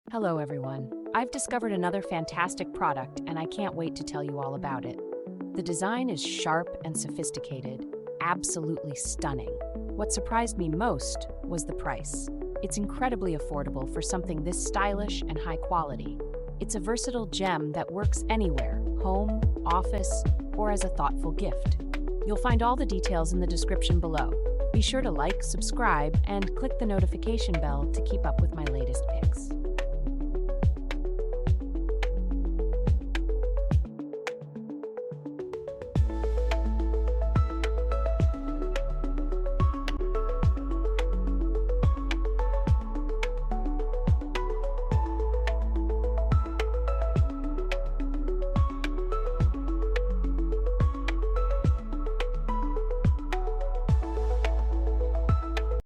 Hello, everyone. I've discovered another fantastic product, and I can't wait to tell you all about it. The design is sharp and sophisticated, absolutely stunning. What surprised me most was the price. It's incredibly affordable for something this stylish and high quality. It's a versatile gem that works anywhere, home, office, or as a thoughtful gift. You'll find all the details in the description below. Be sure to like, subscribe, and click the notification bell to keep up with my latest picks.